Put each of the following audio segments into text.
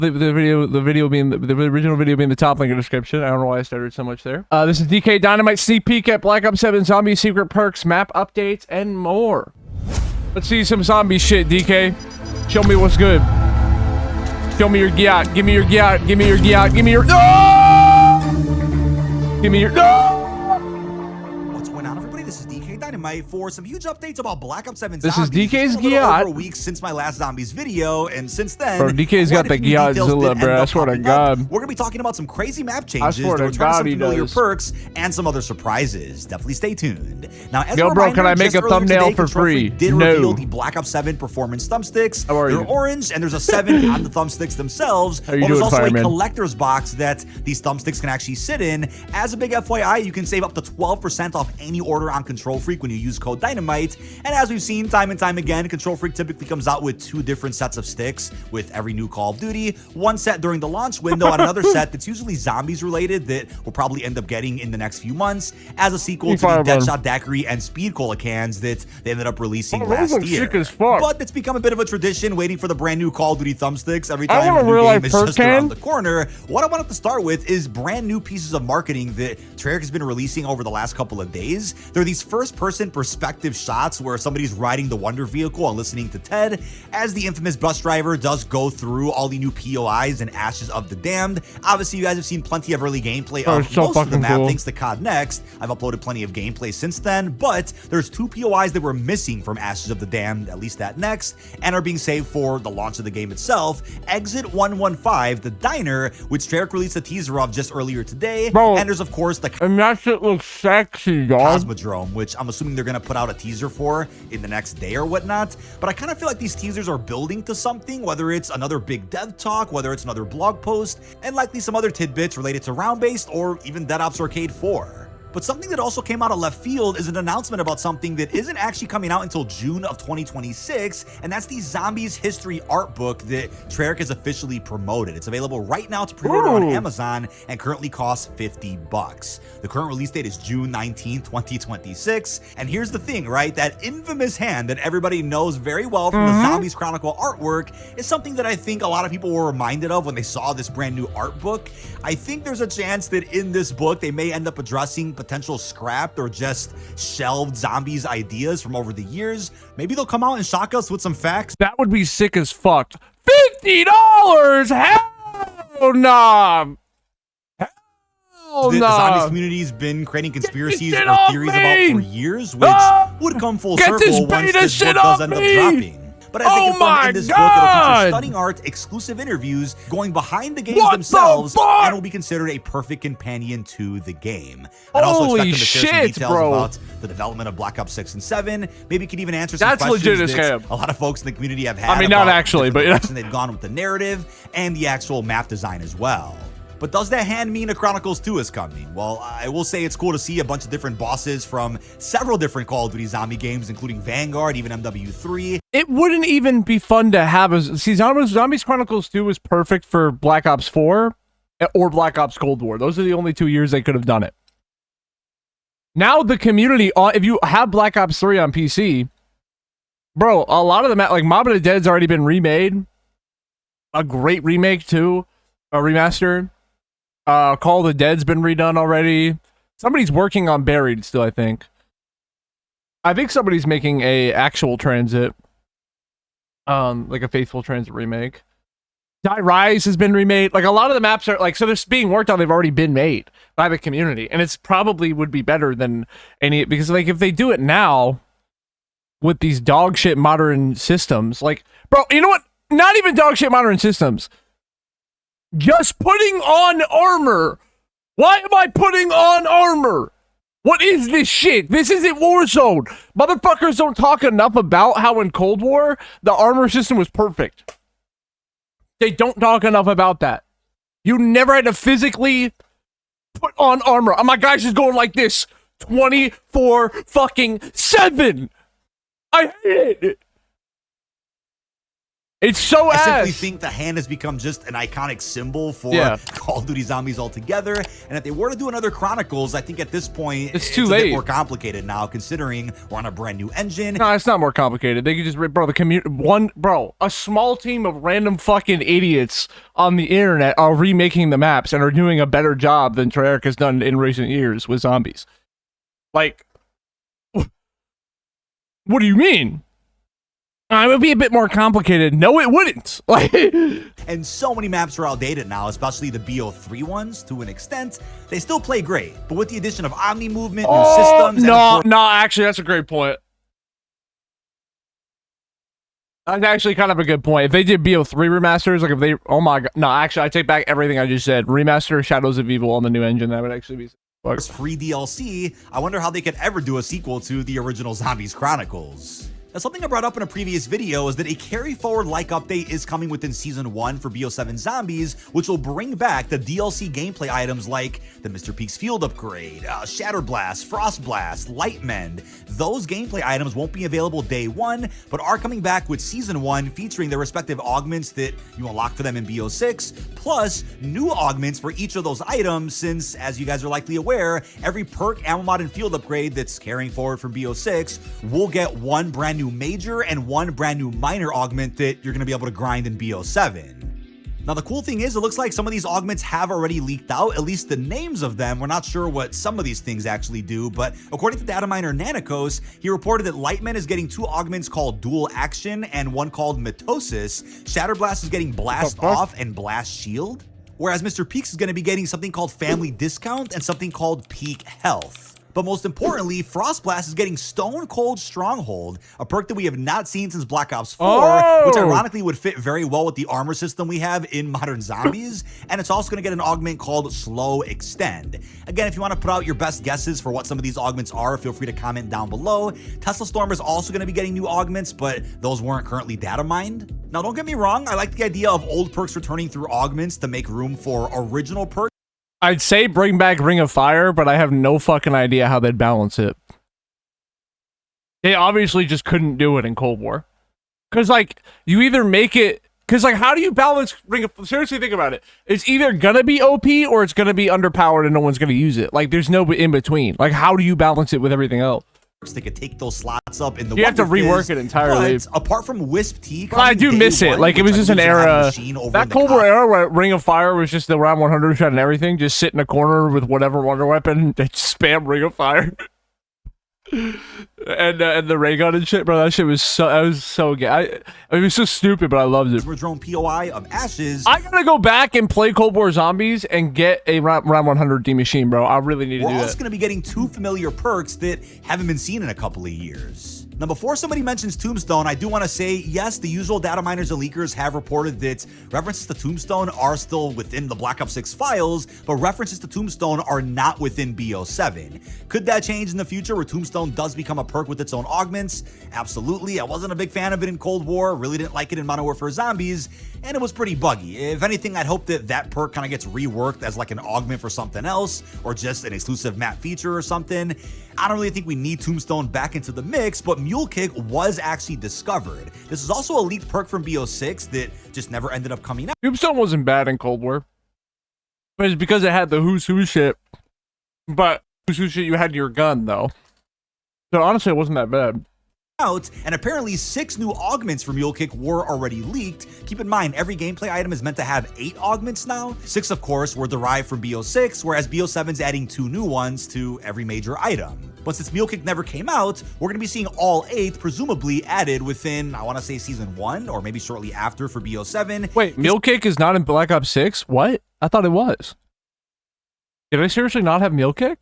The video being the original video being the top link in the description. I don't know why I started so much there. This is DK Dynamite sneak peek at Black Ops 7 zombie secret perks, map updates, and more. Let's see some zombie shit, DK. Show me what's good. Show me your gyat. Give me your gyat. Give me your gyat. Give me your. No! Give me your. No! What's going on, everybody? This is DK Dynamite for some huge updates about Black Ops 7 This Zombies. is DK's It's been a little gyat. over a week since my last Zombies video, and since then, Bro, DK's got the Gyatzilla, bro. I swear to God. We're gonna be talking about some crazy map changes, I swear to the return of God some he familiar does. perks, and some other surprises. Definitely stay tuned. Now, as Yo, a bro, reminder, can I make just a earlier thumbnail today, for Control free? Freak did No. reveal the Black Ops 7 performance thumbsticks. How are They're you? orange, and there's a 7 on the thumbsticks themselves. How you Well, doing, there's also Fireman? a collector's box that these thumbsticks can actually sit in. As a big FYI, you can save up to 12% off any order on Control Freak when you use code Dynamite. And as we've seen time and time again, Control Freak typically comes out with 2 different sets of sticks with every new Call of Duty. One set during the launch window and another set that's usually zombies related that we'll probably end up getting in the next few months as a sequel to the Fireman. Deadshot Daiquiri and Speed Cola cans that they ended up releasing Oh, those last look year. sick as fuck. But it's become a bit of a tradition waiting for the brand new Call of Duty thumbsticks every time want a the new real game life is perk just can. around the corner. What I wanted to start with is brand new pieces of marketing that Treyarch has been releasing over the last couple of days. There are these first-person perspective shots where somebody's riding the Wonder Vehicle and listening to Ted as the infamous bus driver does go through all the new POIs and Ashes of the Damned. Obviously, you guys have seen plenty of early gameplay Oh, of it's so most of the fucking map cool. thanks to COD Next. I've uploaded plenty of gameplay since then, but there's 2 POIs that were missing from Ashes of the Damned, at least at Next, and are being saved for the launch of the game itself. Exit 115, the diner, which Treyarch released a teaser of just earlier today. Bro. And there's, of course, the And that shit looks sexy, dog. Cosmodrome, which I'm assuming they're going to put out a teaser for in the next day or whatnot. But I kind of feel like these teasers are building to something, whether it's another big dev talk, whether it's another blog post, and likely some other tidbits related to round-based or even Dead Ops Arcade 4. But something that also came out of left field is an announcement about something that isn't actually coming out until June of 2026, and that's the Zombies History art book that Treyarch has officially promoted. It's available right now to pre-order on Ooh. Amazon and currently costs $50. The current release date is June 19th, 2026. And here's the thing, right? That infamous hand that everybody knows very well from the Zombies Chronicle artwork is something that I think a lot of people were reminded of when they saw this brand new art book. I think there's a chance that in this book, they may end up addressing potential scrapped or just shelved zombies ideas from over the years. Maybe they'll come out and shock us with some facts. That would be sick as fuck. $50? Hell nah. Hell The zombies nah. community's been creating conspiracies shit or off theories me! about for years, which Ah! would come full Get this circle once beta this shit book does off end up me! dropping. But as Oh they confirmed my in this book, it'll feature God! stunning art, exclusive interviews, going behind the games What the themselves, fuck? and will be considered a perfect companion to the game. I'd also Holy expect them to share some shit, details bro. about the development of Black Ops 6 and 7. Maybe could even answer some That's questions legit as that hell. a lot of folks in the community have had. I mean, not about actually, different but yeah. direction they've gone with the narrative and the actual map design as well. But does that hand mean a Chronicles 2 is coming? Well, I will say it's cool to see a bunch of different bosses from several different Call of Duty zombie games, including Vanguard, even MW3. It wouldn't even be fun to have a... See, Zombies Chronicles 2 is perfect for Black Ops 4 or Black Ops Cold War. Those are the only 2 years they could have done it. Now the community, if you have Black Ops 3 on PC, bro, a lot of them, like Mob of the Dead's already been remade. A great remake too. A remaster. Call of the Dead's been redone already. Somebody's working on Buried still, I think. I think somebody's making a actual Transit. Like a Faithful Transit remake. Die Rise has been remade. Like a lot of the maps are like, so they're being worked on. They've already been made by the community, and it's probably would be better than any, because like if they do it now with these dog shit modern systems, like, bro, you know what? Not even dog shit modern systems. Just putting on armor. Why am I putting on armor? What is this shit? This isn't Warzone. Motherfuckers don't talk enough about how in Cold War, the armor system was perfect. They don't talk enough about that. You never had to physically put on armor. My guy's just going like this 24 fucking 7. I hate it. It's so I ass. simply think the hand has become just an iconic symbol for Call of Duty Zombies altogether. And if they were to do another Chronicles, I think at this point it's too late. A bit more complicated now, considering we're on a brand new engine. No, it's not more complicated. They could just, bro, the community, a small team of random fucking idiots on the internet are remaking the maps and are doing a better job than Treyarch has done in recent years with zombies. Like, what do you mean? It would be a bit more complicated. No, it wouldn't. Like, and so many maps are outdated now, especially the BO3 ones to an extent. They still play great, but with the addition of Omni movement, new systems... Actually, that's a great point. That's actually kind of a good point. If they did BO3 remasters, like if they... Oh my god. No, actually, I take back everything I just said. Remaster Shadows of Evil on the new engine. That would actually be... free DLC. I wonder how they could ever do a sequel to the original Zombies Chronicles. Now, something I brought up in a previous video is that a carry forward like update is coming within Season 1 for BO7 Zombies, which will bring back the DLC gameplay items like the Mr. Peaks Field Upgrade, Shatter Blast, Frost Blast, Light Mend. Those gameplay items won't be available day 1, but are coming back with Season 1 featuring their respective augments that you unlock for them in BO6, plus new augments for each of those items since, as you guys are likely aware, every perk, ammo mod, and field upgrade that's carrying forward from BO6 will get one brand new major and one brand new minor augment that you're going to be able to grind in BO7. Now, the cool thing is, it looks like some of these augments have already leaked out, at least the names of them. We're not sure what some of these things actually do, but according to data miner Nanikos, he reported that Lightman is getting 2 augments called Dual Action and one called Mitosis. Shatterblast is getting Blast Off and Blast Shield, whereas Mr. Peaks is going to be getting something called Family Discount and something called Peak Health. But most importantly, Frost Blast is getting Stone Cold Stronghold, a perk that we have not seen since Black Ops 4, which ironically would fit very well with the armor system we have in Modern Zombies, and it's also going to get an augment called Slow Extend. Again, if you want to put out your best guesses for what some of these augments are, feel free to comment down below. Tesla Storm is also going to be getting new augments, but those weren't currently data mined. Now, don't get me wrong, I like the idea of old perks returning through augments to make room for original perks. I'd say bring back Ring of Fire, but I have no fucking idea how they'd balance it. They obviously just couldn't do it in Cold War. Because, like, you either make it... Because, like, how do you balance Ring of... Seriously, think about it. It's either gonna be OP or it's gonna be underpowered and no one's gonna use it. Like, there's no in-between. Like, how do you balance it with everything else? They could take those slots up in the... You have to rework it entirely. But apart from Wisp T... Well, I do miss it. Like, it was just an era... That Cold War era where Ring of Fire was just the round 100 shot and everything. Just sit in a corner with whatever wonder weapon and spam Ring of Fire. and the ray gun and shit, bro. That shit was so good. It was so stupid, but I loved it. Drone POI of Ashes. I gotta go back and play Cold War Zombies and get a round 100 D machine, bro. I really need to do that. We're also gonna be getting 2 familiar perks that haven't been seen in a couple of years. Now, before somebody mentions Tombstone, I do want to say, yes, the usual data miners and leakers have reported that references to Tombstone are still within the Black Ops 6 files, but references to Tombstone are not within BO7. Could that change in the future where Tombstone does become a perk with its own augments? Absolutely. I wasn't a big fan of it in Cold War, really didn't like it in Modern Warfare Zombies, and it was pretty buggy. If anything, I'd hope that that perk kind of gets reworked as like an augment for something else, or just an exclusive map feature or something. I don't really think we need Tombstone back into the mix, but Mule Kick was actually discovered. This is also a leaked perk from BO6 that just never ended up coming out. Tombstone wasn't bad in Cold War, but it's because it had the Who's Who shit. But Who's Who shit you had in your gun, though. So honestly, it wasn't that bad. And apparently 6 new augments for Mule Kick were already leaked. Keep in mind, every gameplay item is meant to have 8 augments now. 6, of course, were derived from BO6, whereas BO7's adding 2 new ones to every major item. But since Mule Kick never came out, we're going to be seeing all 8 presumably added within, I want to say, Season 1, or maybe shortly after for BO7. Wait, Mule Kick is not in Black Ops 6? What? I thought it was. Did I seriously not have Mule Kick?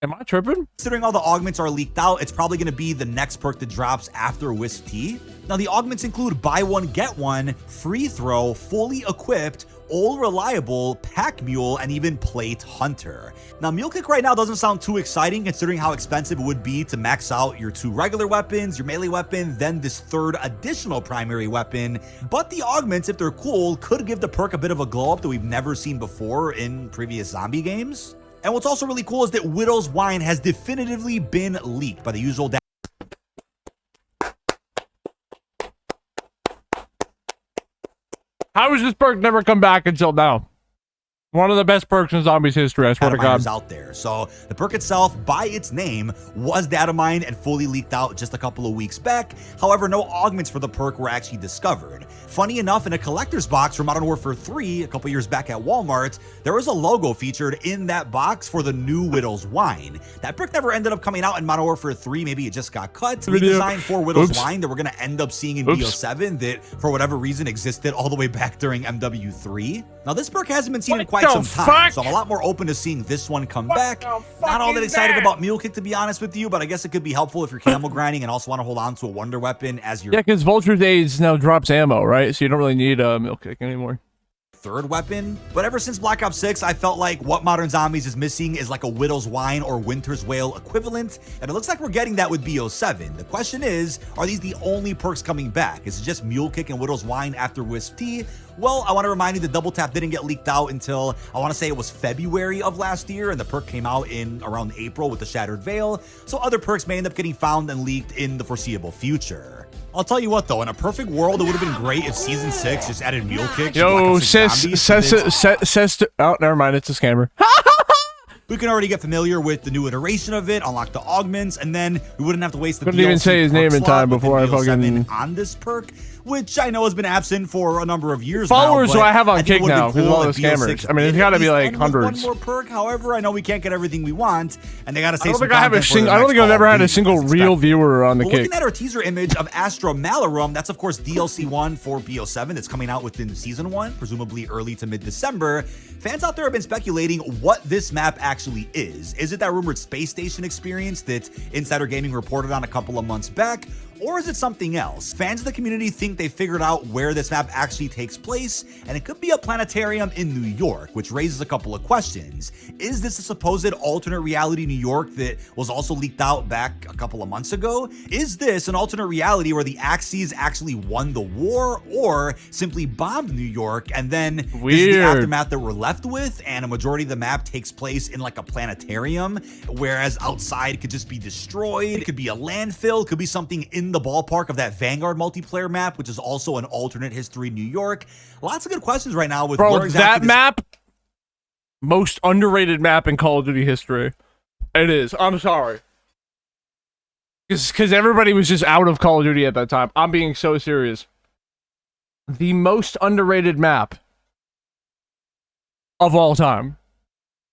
Am I tripping? Considering all the augments are leaked out, it's probably going to be the next perk that drops after Wisp T. Now, the augments include Buy One, Get One, Free Throw, Fully Equipped, All Reliable, Pack Mule, and even Plate Hunter. Now, Mule Kick right now doesn't sound too exciting considering how expensive it would be to max out your 2 regular weapons, your melee weapon, then this 3rd additional primary weapon. But the augments, if they're cool, could give the perk a bit of a glow up that we've never seen before in previous zombie games. And what's also really cool is that Widow's Wine has definitively been leaked by the usual How has this perk never come back until now? One of the best perks in Zombies history, I swear to God. Out there. So the perk itself, by its name, was data mined and fully leaked out just a couple of weeks back. However, no augments for the perk were actually discovered. Funny enough, in a collector's box for Modern Warfare 3 a couple years back at Walmart, there was a logo featured in that box for the new Widow's Wine. That perk never ended up coming out in Modern Warfare 3. Maybe it just got cut. Redesigned for Widow's Wine that we're going to end up seeing in BO7 that, for whatever reason, existed all the way back during MW3. Now, this perk hasn't been seen in quite some time, so I'm a lot more open to seeing this one come back. Not all that excited about Mule Kick, to be honest with you, but I guess it could be helpful if you're camel grinding and also want to hold on to a wonder weapon as your because Vulture's Age now drops ammo, right? So you don't really need a Mule Kick anymore. Third weapon. But ever since Black Ops 6, I felt like what Modern Zombies is missing is like a Widow's Wine or Winter's Wail equivalent, and it looks like we're getting that with BO7. The question is, are these the only perks coming back? Is it just Mule Kick and Widow's Wine after Wisp T? Well, I want to remind you the Double Tap didn't get leaked out until, I want to say it was February of last year, and the perk came out in around April with the Shattered Veil, so other perks may end up getting found and leaked in the foreseeable future. I'll tell you what though, in a perfect world, it would have been great if Season 6 just added Mule Kick. Yo, says, oh, never mind, it's a scammer. We can already get familiar with the new iteration of it, unlock the augments, and then we wouldn't have to waste the Couldn't even say his name in time before I fucking on this perk, which I know has been absent for a number of years followers now. Do I have on Kick now because of all the scammers? I mean, it's got to be like hundreds. One more perk. However, I know we can't get everything we want, and they got to say. I don't think I have a single. I don't think I've ever had a single real viewer on the Kick. Looking at our teaser image of Astra Malarum, that's of course DLC 1 for BO7 that's coming out within Season 1, presumably early to mid-December. Fans out there have been speculating what this map actually is. Is it that rumored space station experience that Insider Gaming reported on a couple of months back? Or is it something else? Fans of the community think they figured out where this map actually takes place, and it could be a planetarium in New York, which raises a couple of questions. Is this a supposed alternate reality New York that was also leaked out back a couple of months ago? Is this an alternate reality where the Axis actually won the war, or simply bombed New York, and then this is the aftermath that we're left with, and a majority of the map takes place in like a planetarium, whereas outside could just be destroyed, it could be a landfill, it could be something in the ballpark of that Vanguard multiplayer map, which is also an alternate history New York. Lots of good questions right now with where exactly that map, most underrated map in Call of Duty history. It is. I'm sorry. Because everybody was just out of Call of Duty at that time. I'm being so serious. The most underrated map of all time.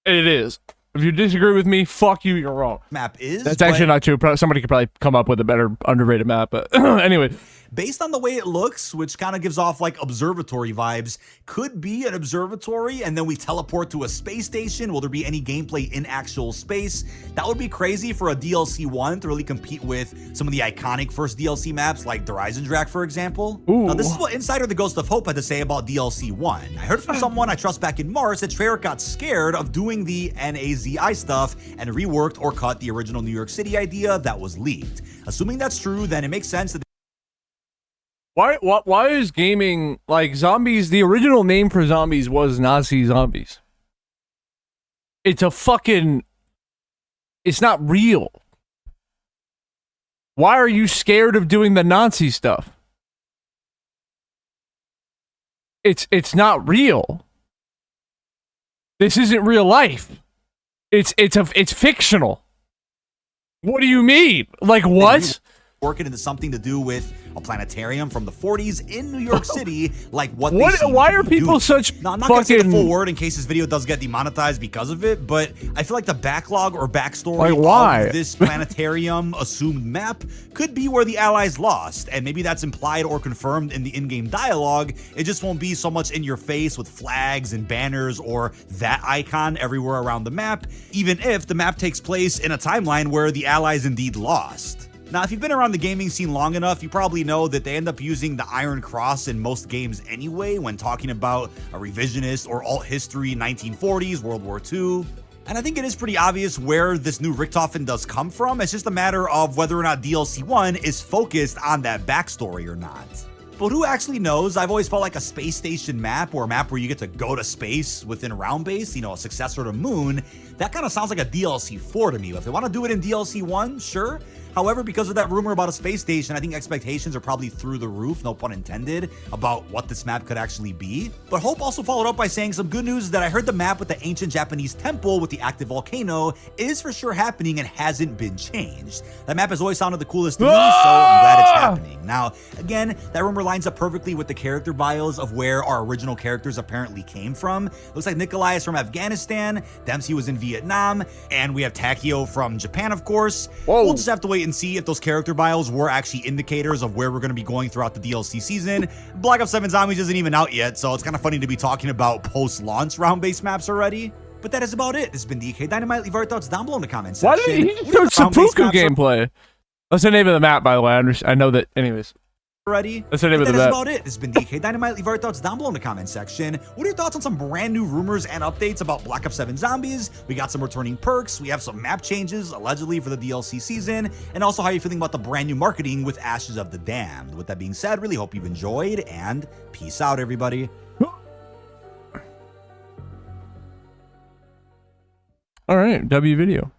It is. If you disagree with me, fuck you, you're wrong. Map is. That's actually not true. Somebody could probably come up with a better underrated map, but anyway. Based on the way it looks, which kind of gives off like observatory vibes, could be an observatory and then we teleport to a space station. Will there be any gameplay in actual space? That would be crazy for a DLC 1 to really compete with some of the iconic first DLC maps like Drak, for example. Ooh. Now, this is what Insider The Ghost of Hope had to say about DLC 1. I heard from someone I trust back in March that Treyarch got scared of doing the NAZI stuff and reworked or cut the original New York City idea that was leaked. Assuming that's true, then it makes sense that Why is gaming like Zombies? The original name for Zombies was Nazi Zombies. It's not real. Why are you scared of doing the Nazi stuff? It's not real. This isn't real life. It's fictional. What do you mean? Like what? Working into something to do with a planetarium from the 40s in New York City, like what why are people such now, I'm not gonna say the full word in case this video does get demonetized because of it, but I feel like the backlog or backstory of this planetarium assumed map could be where the Allies lost, and maybe that's implied or confirmed in the in-game dialogue. It just won't be so much in your face with flags and banners or that icon everywhere around the map, even if the map takes place in a timeline where the Allies indeed lost. Now, if you've been around the gaming scene long enough, you probably know that they end up using the Iron Cross in most games anyway when talking about a revisionist or alt history 1940s, World War II. And I think it is pretty obvious where this new Richthofen does come from. It's just a matter of whether or not DLC 1 is focused on that backstory or not. But who actually knows? I've always felt like a space station map or a map where you get to go to space within a round base, you know, a successor to Moon. That kind of sounds like a DLC 4 to me. If they want to do it in DLC 1, sure. However, because of that rumor about a space station, I think expectations are probably through the roof, no pun intended, about what this map could actually be. But Hope also followed up by saying some good news that I heard the map with the ancient Japanese temple with the active volcano is for sure happening and hasn't been changed. That map has always sounded the coolest to me, so I'm glad it's happening. Now, again, that rumor lines up perfectly with the character bios of where our original characters apparently came from. Looks like Nikolai is from Afghanistan, Dempsey was in Vietnam, and we have Takio from Japan, of course. Whoa. We'll just have to wait and see if those character bios were actually indicators of where we're going to be going throughout the DLC season. Black Ops 7 Zombies isn't even out yet, so it's kind of funny to be talking about post-launch round-based maps already. But that is about it. This has been DK Dynamite. Leave our thoughts down below in the comments Why section. did he show seppuku gameplay? That's the name of the map, by the way. I know that. Anyways. Already. That's the name of the map. map. That's about it. This has been DK Dynamite. Leave our thoughts down below in the comments section. What are your thoughts on some brand new rumors and updates about Black Ops 7 Zombies? We got some returning perks. We have some map changes, allegedly, for the DLC season. And also, how are you feeling about the brand new marketing with Ashes of the Damned? With that being said, really hope you've enjoyed, and peace out, everybody. All right, W video.